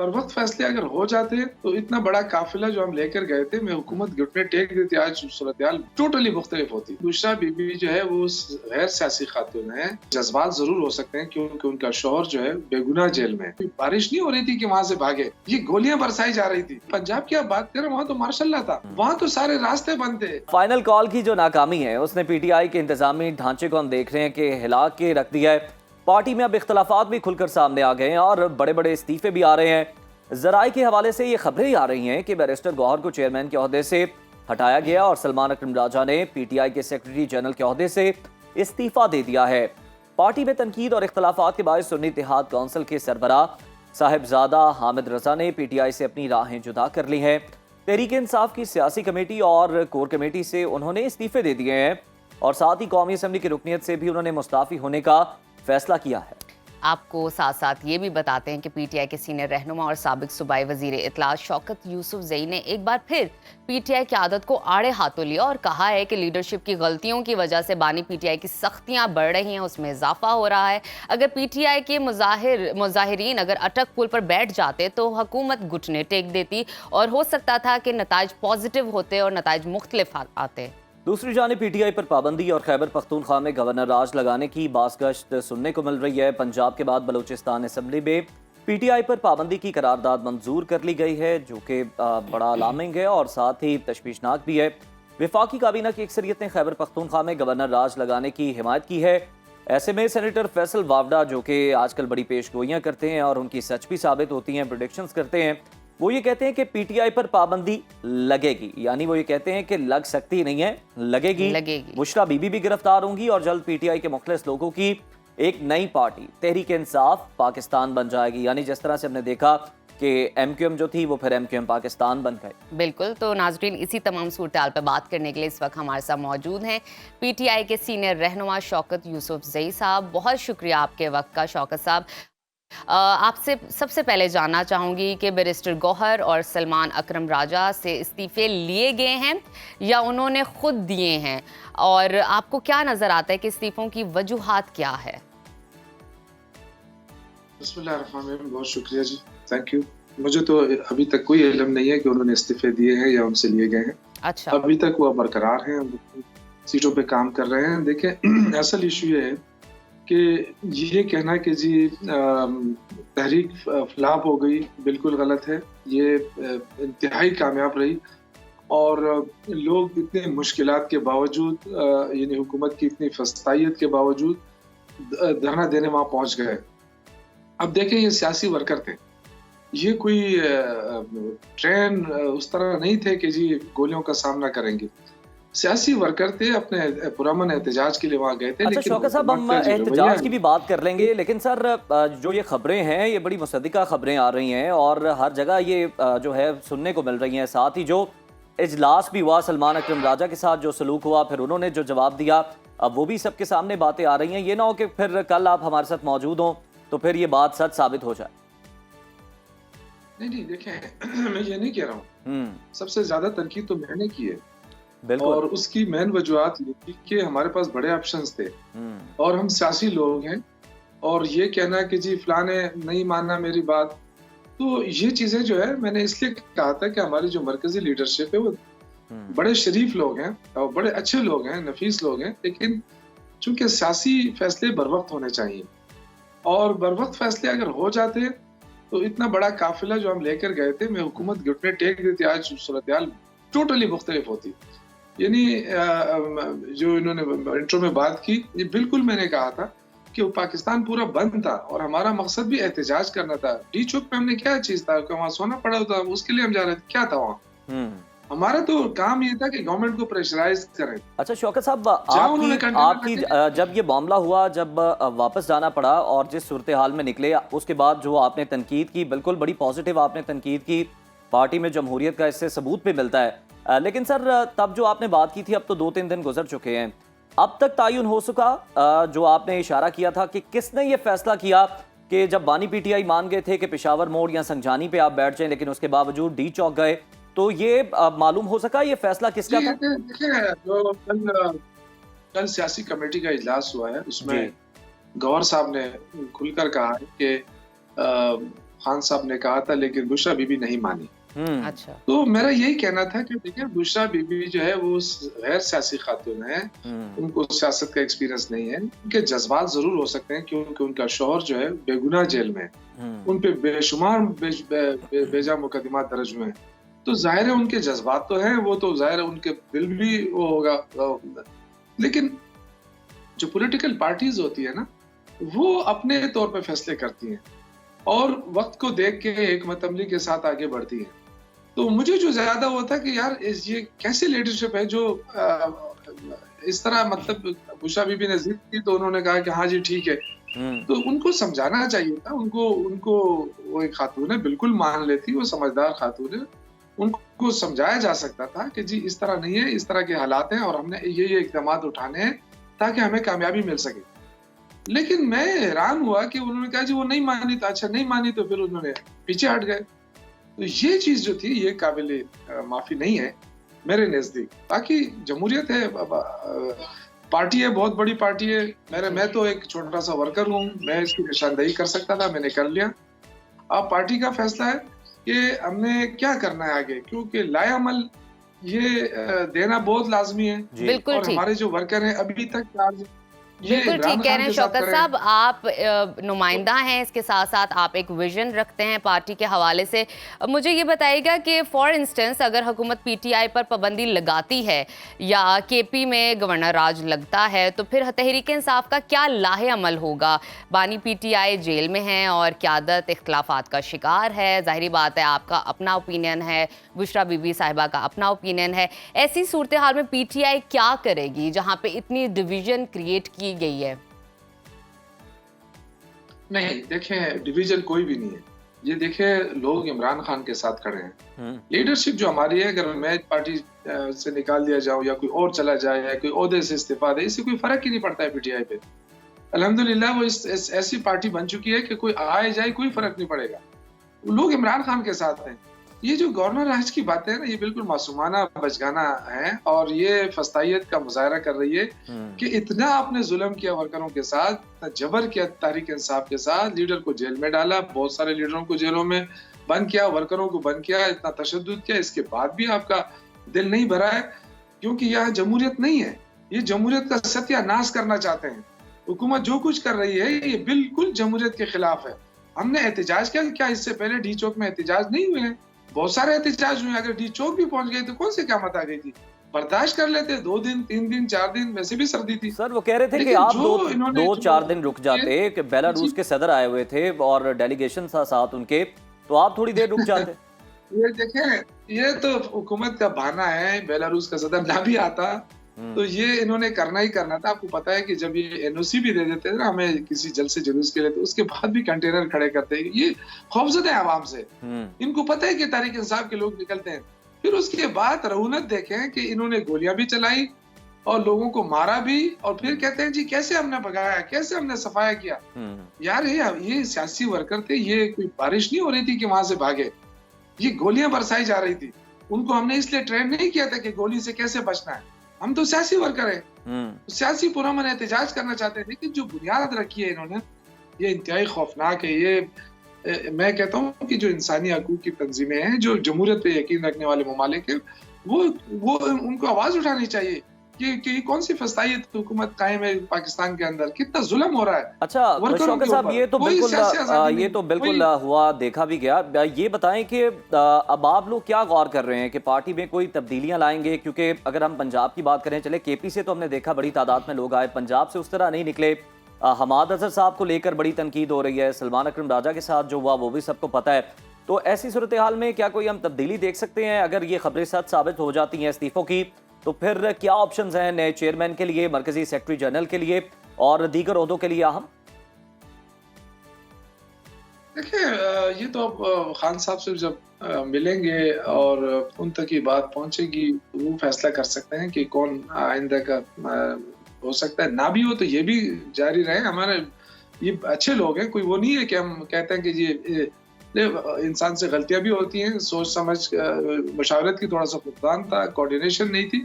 बर वक्त फैसले अगर हो जाते तो इतना बड़ा काफिला जो हम लेकर गए थे, मैं हुकूमत घुटने टेक देती, आज सूरत-ए-हाल टोटली मुख्तलिफ होती। बुशरा बीबी जो है वो गैर सियासी खातून है, जज्बात जरूर हो सकते हैं क्योंकि उनका शौहर जो है बेगुनाह जेल में है। बारिश नहीं हो रही थी कि वहाँ से भागे, ये गोलियां बरसाई जा रही थी। पंजाब की आप बात करें, वहाँ तो मार्शल्लाह था, वहाँ तो सारे रास्ते बंद थे। फाइनल कॉल की जो नाकामी है उसने पीटीआई के इंतजामी ढांचे को हम देख रहे हैं कि हिला के रख दिया है। पार्टी में अब इख्तलाफात भी खुलकर सामने आ गए हैं और बड़े बड़े इस्तीफे भी आ रहे हैं। जराए के हवाले से ये खबरें आ रही हैं कि बैरिस्टर गौहर को चेयरमैन के ओहदे से हटाया गया और सलमान अकरम राजा ने पीटीआई के सेक्रेटरी जनरल के ओहदे से इस्तीफा दे दिया है। पार्टी में तनकीद और इख्तलाफात के बायस सुन्नी इत्तेहाद काउंसिल के सरबराह साहिबजादा हामिद रजा ने पीटीआई से अपनी राहें जुदा कर ली हैं। तहरीक इंसाफ की सियासी कमेटी और कोर कमेटी से उन्होंने इस्तीफे दे दिए हैं और साथ ही कौमी असम्बली की रुकनीत से भी उन्होंने मुस्ताफी होने का फैसला किया है। आपको साथ साथ ये भी बताते हैं कि पीटीआई के सीनियर रहनुमा और साबिक सूबाई वजीर इत्तलात शौकत यूसुफ जई ने एक बार फिर पीटीआई की आदत को आड़े हाथों लिया और कहा है कि लीडरशिप की गलतियों की वजह से बानी पीटीआई की सख्तियां बढ़ रही हैं, उसमें इजाफा हो रहा है। अगर पीटीआई के मुजाहिरीन अगर अटक पुल पर बैठ जाते तो हुकूमत घुटने टेक देती और हो सकता था कि नताइज पॉजिटिव होते और नताइज मुख्तलिफ आते। दूसरी जानिब पीटीआई पर पाबंदी और खैबर पख्तूनख्वा में गवर्नर राज लगाने की बाज़गश्त सुनने को मिल रही है। पंजाब के बाद बलूचिस्तान असम्बली में पीटीआई पर पाबंदी की करारदाद मंजूर कर ली गई है, जो कि बड़ा अलार्मिंग है और साथ ही तशवीशनाक भी है। वफाकी काबीना की अक्सरियत ने खैबर पख्तूनख्वा में गवर्नर राज लगाने की हिमायत की है। ऐसे में सेनेटर फैसल वावडा, जो कि आजकल बड़ी पेशगोइयाँ करते हैं और उनकी सच भी साबित होती हैं, प्रेडिक्शंस करते हैं, वो ये कहते हैं कि पीटीआई पर पाबंदी लगेगी। यानी वो ये कहते हैं कि लग सकती नहीं है, लगेगी। बुशरा बीबी भी गिरफ्तार होंगी और जल्द पीटीआई के मुखलिस लोगों की एक नई पार्टी तहरीक इंसाफ पाकिस्तान बन जाएगी। यानी जिस तरह से हमने देखा कि एमक्यूएम जो थी वो फिर एमक्यूएम पाकिस्तान बन गए। बिल्कुल। तो नाजरीन, इसी तमाम सूरत-ए-हाल पर बात करने के लिए इस वक्त हमारे साथ मौजूद हैं पीटीआई के सीनियर रहनुमा शौकत यूसुफ जई साहब। बहुत शुक्रिया आपके वक्त का शौकत साहब। आपसे सबसे पहले जानना चाहूँगी कि बैरिस्टर गौहर और सलमान अकरम राजा से इस्तीफे लिए गए हैं या उन्होंने खुद दिए हैं, और आपको क्या नज़र आता है कि इस्तीफों की वजूहात क्या है? बिस्मिल्लाहिर्रहमानिर्रहीम, बहुत शुक्रिया जी, थैंक यू। मुझे तो अभी तक कोई इल्म नहीं है कि उन्होंने इस्तीफे दिए हैं या उनसे लिए गए हैं। अच्छा। अभी तक वो बरकरार हैं, सीटों पे काम कर रहे हैं। देखें, असल इशू ये है कि ये कहना कि जी तहरीक फ्लॉप हो गई, बिल्कुल गलत है। ये इंतहाई कामयाब रही और लोग इतने मुश्किलात के बावजूद, यानी हुकूमत की इतनी फस्तायत के बावजूद धरना देने वहाँ पहुँच गए। अब देखें, ये सियासी वर्कर थे, ये कोई ट्रेन उस तरह नहीं थे कि जी गोलियों का सामना करेंगे। सियासी वर्कर थे, अपने पुरअमन एहतजाज के लिए वहाँ गए थे। अच्छा शौकत साहब, हम एहतजाज की भी बात कर लेंगे, लेकिन सर जो ये खबरें हैं ये बड़ी मुसद्दिका खबरें आ रही हैं और हर जगह ये जो है सुनने को मिल रही हैं। साथ ही जो इजलास भी हुआ सलमान अकरम राजा के साथ, जो सलूक हुआ, फिर उन्होंने जो जवाब दिया, अब वो भी सबके सामने बातें आ रही हैं। ये ना हो कि फिर कल आप हमारे साथ मौजूद हों तो फिर ये बात सच साबित हो जाए। नहीं, देखें, मैं ये नहीं कह रहा हूँ, सबसे ज्यादा तनकीद तो मैंने की है और उसकी मेन वजूहत ये थी कि हमारे पास बड़े ऑप्शंस थे और हम सियासी लोग हैं, और ये कहना कि जी फलाने नहीं मानना मेरी बात, तो ये चीजें जो है मैंने इसलिए कहा था कि हमारी जो मरकजी लीडरशिप है वो बड़े शरीफ लोग हैं और बड़े अच्छे लोग हैं, नफीस लोग हैं, लेकिन चूंकि सियासी फैसले बर वक्त होने चाहिए और बर वक्त फैसले अगर हो जाते तो इतना बड़ा काफिला जो हम लेकर गए थे, मैं हुकूमत घुटने टेक देती, आज सूरत-ए-हाल टोटली मुख्तलिफ होती। यानी जो इन्होंने इंट्रो में बात की, ये बिल्कुल मैंने कहा था कि वो पाकिस्तान पूरा बंद था और हमारा मकसद भी एहतजाज करना था। डी चौक में हमने क्या चीज था कि वहाँ सोना पड़ा था, उसके लिए हम जा रहे थे, क्या था वहाँ? हमारा तो काम ये था कि गवर्नमेंट को प्रेशराइज करें। अच्छा शौकत साहब, आपकी जब ये मामला हुआ, जब वापस जाना पड़ा और जिस सूरत हाल में निकले, उसके बाद जो आपने तनकीद की, बिल्कुल बड़ी पॉजिटिव आपने तनकीद की, पार्टी में जमहूरियत का इससे सबूत भी मिलता है। लेकिन सर तब जो आपने बात की थी, अब तो 2-3 दिन गुजर चुके हैं, अब तक तायुन हो सका जो आपने इशारा किया था कि किसने ये फैसला किया कि जब बानी पीटीआई मान गए थे कि पेशावर मोड़ या संजानी पे आप बैठ जाएं, लेकिन उसके बावजूद डी चौक गए, तो ये मालूम हो सका ये फैसला किसका था? जो कल सियासी कमेटी का इजलास हुआ है, उसमें गौहर साहब ने खुलकर कहा है कि खान साहब ने कहा था, लेकिन बुशरा बीबी नहीं मानी। अच्छा। तो मेरा यही कहना था कि देखिए बुशरा बीबी जो है वो गैर सियासी खातून है, उनको सियासत का एक्सपीरियंस नहीं है, उनके जज्बात जरूर हो सकते हैं क्योंकि उनका शौहर जो है बेगुनाह जेल में, उन पे बेशुमार बेजा मुकदमा दर्ज हुए हैं, तो जाहिर है उनके जज्बात तो हैं, वो तो जाहिर है उनके दिल भी वो होगा। लेकिन जो पॉलिटिकल पार्टीज होती है ना, वो अपने तौर पे फैसले करती हैं और वक्त को देख के एक मतअमली के साथ आगे बढ़ती हैं। तो मुझे जो ज्यादा वो था कि यार ये कैसे लीडरशिप है जो इस तरह, मतलब बुशरा बीबी ने जिद की तो उन्होंने कहा कि हाँ जी ठीक है, तो उनको समझाना चाहिए था। उनको वो एक खातून है, बिल्कुल मान लेती, वो समझदार खातून है, उनको समझाया जा सकता था कि जी इस तरह नहीं है, इस तरह के हालात हैं और हमने ये इक़दामात उठाने हैं ताकि हमें कामयाबी मिल सके। लेकिन मैं हैरान हुआ कि उन्होंने कहा जी वो नहीं मानी, तो अच्छा नहीं मानी तो फिर उन्होंने पीछे हट गए। तो ये चीज जो थी ये काबिले माफी नहीं है मेरे नजदीक। बाकी जमहूरियत है, पार्टी है, बहुत बड़ी पार्टी है। मैं तो एक छोटा सा वर्कर हूँ, मैं इसकी निशानदेही कर सकता था, मैंने कर लिया। अब पार्टी का फैसला है कि हमने क्या करना है आगे, क्योंकि लाएअमल ये देना बहुत लाजमी है। बिल्कुल और हमारे जो वर्कर हैं अभी तक बिल्कुल ठीक कह रहे हैं शौकत साहब, आप नुमाइंदा हैं, इसके साथ साथ आप एक विजन रखते हैं पार्टी के हवाले से। मुझे ये बताइएगा कि फॉर इंस्टेंस अगर हुकूमत पीटीआई पर पाबंदी लगाती है या केपी में गवर्नर राज लगता है तो फिर तहरीक इंसाफ का क्या लाहे अमल होगा? बानी पीटीआई जेल में हैं और क़यादत इख्तलाफात का शिकार है। ज़ाहिरी बात है आपका अपना ओपिनियन है, बुशरा बीबी साहिबा का अपना ओपिनियन है। ऐसी सूरत हाल में पीटीआई क्या करेगी जहाँ पे इतनी डिवीजन क्रिएट की गई है? नहीं, देखें डिवीजन कोई भी नहीं है। ये देखें लोग इमरान खान के साथ खड़े हैं। लीडरशिप जो हमारी है, अगर मैं पार्टी से निकाल दिया जाऊं या कोई और चला जाए या कोई ओहदे से इस्तीफा दे, इससे कोई फर्क ही नहीं पड़ता है पीटीआई पे। अल्हम्दुलिल्लाह वो ऐसी पार्टी बन चुकी है कि कोई आए जाए कोई फर्क नहीं पड़ेगा। लोग इमरान खान के साथ हैं। ये जो गवर्नर राज की बातें है ना, ये बिल्कुल मासूमाना बचगाना है और ये फस्तायत का मुजाहरा कर रही है कि इतना आपने जुल्म किया वर्करों के साथ, जबर किया तहरीक इंसाफ के साथ, लीडर को जेल में डाला, बहुत सारे लीडरों को जेलों में बंद किया, वर्करों को बंद किया, इतना तशद्दुद किया, इसके बाद भी आपका दिल नहीं भरा है, क्योंकि यह जमहूरियत नहीं है। ये जमहूरियत का सत्यानाश करना चाहते हैं। हुकूमत जो कुछ कर रही है ये बिल्कुल जमहूरियत के खिलाफ है। हमने एहतजाज किया, क्या इससे पहले डी चौक में एहतजाज नहीं हुए हैं? बहुत सारे एहतजाज हुए। अगर डी चौक भी पहुंच गए तो कौन से क़यामत आ गई थी? बर्दाश्त कर लेते, 2 दिन 3 दिन 4 दिन, वैसे भी सर्दी थी। सर वो कह रहे थे कि आप 2-4 दिन रुक जाते, कि बेलारूस के सदर आए हुए थे और डेलीगेशन था साथ उनके, तो आप थोड़ी देर रुक जाते। ये देखें, ये तो हुकूमत का बहाना है। बेलारूस का सदर ना भी आता तो ये इन्होंने करना ही करना था। आपको पता है कि जब ये एनओसी भी दे देते थे ना हमें किसी जलसे जुलूस के लिए, तो उसके बाद भी कंटेनर खड़े करते हैं। ये खौफजदा है आवाम से। इनको पता है कि तहरीक इंसाफ के लोग निकलते हैं। फिर उसके बाद रऊनत देखें कि इन्होंने गोलियां भी चलाई और लोगों को मारा भी, और फिर कहते हैं जी कैसे हमने भगाया, कैसे हमने सफाया किया। यार ये सियासी वर्कर थे, ये कोई बारिश नहीं हो रही थी कि वहां से भागे, ये गोलियां बरसाई जा रही थी। उनको हमने इसलिए ट्रेन नहीं किया था कि गोली से कैसे बचना है। हम तो सियासी वर्कर हैं, सियासी पुरअमन एहतजाज करना चाहते हैं। लेकिन जो बुनियाद रखी है इन्होंने, ये इंतहाई खौफनाक है। ये मैं कहता हूँ कि जो इंसानी हकूक की तंजीमें हैं, जो जमहूरियत पे यकीन रखने वाले ममालिक हैं, वो उनको आवाज उठानी चाहिए कि कौन सी फस्तायत हुकूमत कायम है पाकिस्तान के अंदर, कितना जुल्म हो रहा है। अच्छा शौकत साहब, ये तो बिल्कुल हुआ, देखा भी गया। ये बताएं कि अब आप लोग क्या गौर कर रहे हैं कि पार्टी में कोई तब्दीलियां लाएंगे? क्योंकि अगर हम पंजाब की बात करें, चले केपी से तो हमने देखा बड़ी तादाद में लोग आए, पंजाब से उस तरह नहीं निकले। हमाद अजहर साहब को लेकर बड़ी तनकीद हो रही है, सलमान अकरम राजा के साथ जो हुआ वो भी सबको पता है। तो ऐसी सूरत हाल में क्या कोई हम तब्दीली देख सकते हैं? अगर ये खबरें सच साबित हो जाती हैं इस्तीफों की, तो फिर क्या ऑप्शंस हैं नए चेयरमैन के लिए, मरकजी सेक्रेटरी जनरल के लिए और दीगर ओहदों के लिए? अहम देखिए, ये तो अब खान साहब से जब मिलेंगे और उन तक ये बात पहुंचेगी तो वो फैसला कर सकते हैं कि कौन आइंदा का हो सकता है। ना भी हो तो ये भी जारी रहे। हमारे ये अच्छे लोग हैं, कोई वो नहीं है कि हम कहते हैं कि ये इंसान से गलतियां भी होती हैं, सोच समझ मशावरत की थोड़ा सा फुकदान था, कोऑर्डिनेशन नहीं थी।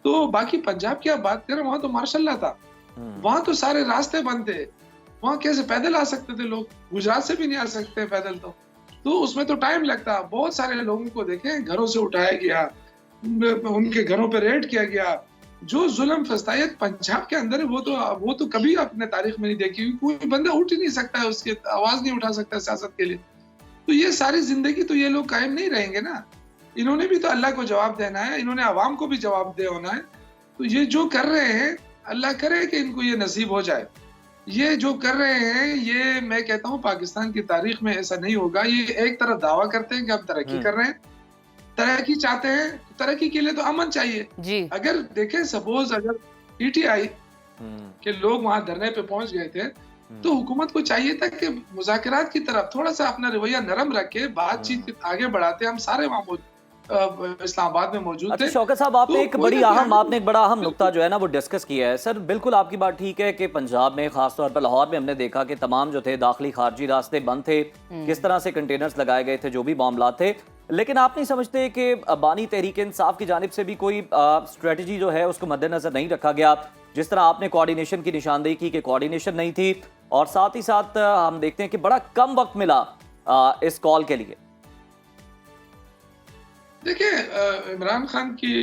तो बाकी पंजाब की आप बात करें, वहां तो मार्शल्लाह था, वहां तो सारे रास्ते बंद थे, वहां कैसे पैदल आ सकते थे लोग? गुजरात से भी नहीं आ सकते पैदल। तो तो उसमें तो टाइम लगता। बहुत सारे लोगों को देखें घरों से उठाया गया, उनके घरों पे रेड किया गया। जो जुल्म फसायत पंजाब के अंदर है वो तो कभी अपने तारीख में नहीं देखी। कोई बंदा उठ ही नहीं सकता है, उसकी आवाज नहीं उठा सकता सियासत के लिए। तो ये सारी जिंदगी तो ये लोग कायम नहीं रहेंगे ना। इन्होंने भी तो अल्लाह को जवाब देना है, इन्होंने आवाम को भी जवाब दे होना है। तो ये जो कर रहे हैं, अल्लाह करे कि इनको ये नसीब हो जाए। ये जो कर रहे हैं, ये मैं कहता हूँ पाकिस्तान की तारीख में ऐसा नहीं होगा। ये एक तरफ दावा करते हैं कि हम तरक्की कर रहे हैं, तरक्की चाहते हैं, तरक्की के लिए तो अमन चाहिए जी। अगर देखें सपोज अगर पीटीआई के लोग वहां धरने पे पहुंच गए थे, तो हुकूमत को चाहिए था कि मुज़ाकरात की तरफ थोड़ा सा अपना रवैया नरम रखे, बातचीत आगे बढ़ाते। हम सारे वहां इस्लामाबाद में मौजूद थे। शौकत साहब, आपने एक बड़ा अहम नुक्ता जो है ना वो डिस्कस किया है। सर बिल्कुल आपकी बात ठीक है कि पंजाब में खासतौर पर लाहौर में हमने देखा कि तमाम जो थे दाखिली खारजी रास्ते बंद थे, किस तरह से कंटेनर्स लगाए गए थे, जो भी मामला थे। लेकिन आप नहीं समझते कि बानी तहरीक इंसाफ की जानिब से भी कोई स्ट्रेटजी जो है उसको मद्देनजर नहीं रखा गया? जिस तरह आपने कोऑर्डिनेशन की निशानदेही की कि कोऑर्डिनेशन नहीं थी, और साथ ही साथ हम देखते हैं कि बड़ा कम वक्त मिला इस कॉल के लिए। देखिए, इमरान खान की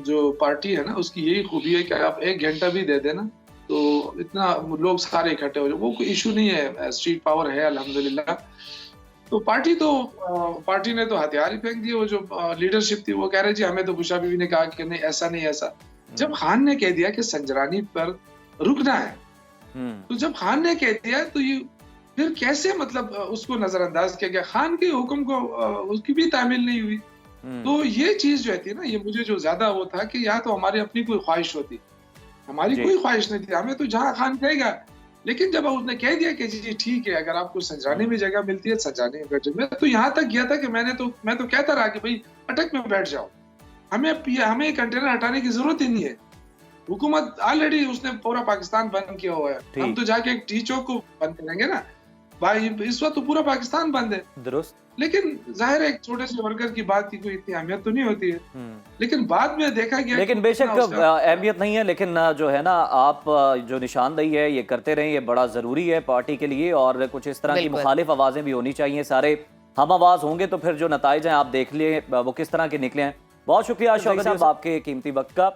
जो पार्टी है ना, उसकी यही खूबी है कि आप 1 घंटा भी दे देना तो इतना लोग सारे इकट्ठे हो जाए। वो कोई इशू नहीं है, स्ट्रीट पावर है अल्हम्दुलिल्लाह। तो पार्टी ने तो हथियार ही फेंक दिए। वो जो लीडरशिप थी वो कह रहे जी हमें तो बुशा बीवी ने कहा कि नहीं ऐसा नहीं ऐसा। जब खान ने कह दिया कि संजरानी पर रुकना है, तो जब खान ने कह दिया तो ये फिर कैसे मतलब उसको नजरअंदाज किया गया? खान के हुक्म को उसकी भी तामील नहीं हुई। तो ये चीज जो थी ना, ये मुझे जो ज्यादा वो था कि या तो हमारी अपनी कोई ख्वाहिश होती, हमारी कोई ख्वाहिश नहीं थी, हमें तो जहाँ खान कहेगा। लेकिन जब उसने कह दिया कि जी ठीक है, अगर आपको संजरानी में जगह मिलती है संजरानी में बैठ जाओ। मैं तो यहाँ तक गया था कि मैं तो कहता रहा कि भाई अटक में बैठ जाओ, हमें कंटेनर हटाने की जरूरत ही नहीं है। हुकूमत ऑलरेडी उसने पूरा पाकिस्तान बंद किया हुआ है, हम तो जाके एक टी चौक को बंद करेंगे ना भाई। इस वक्त तो पूरा पाकिस्तान बंद है, दुरुस्त। लेकिन जाहिर है एक छोटे से वर्कर की बात की कोई इतनी अहमियत तो नहीं होती है। लेकिन बाद में देखा गया, लेकिन बेशक अहमियत नहीं है, लेकिन जो है ना आप जो निशानदेही है ये करते रहे, ये बड़ा जरूरी है पार्टी के लिए। और कुछ इस तरह की मुखालिफ आवाजें भी होनी चाहिए, सारे हम आवाज होंगे तो फिर जो नताइज हैं आप देख लिए वो किस तरह के निकले हैं। बहुत शुक्रिया शौकत साहब आपके कीमती वक्त का।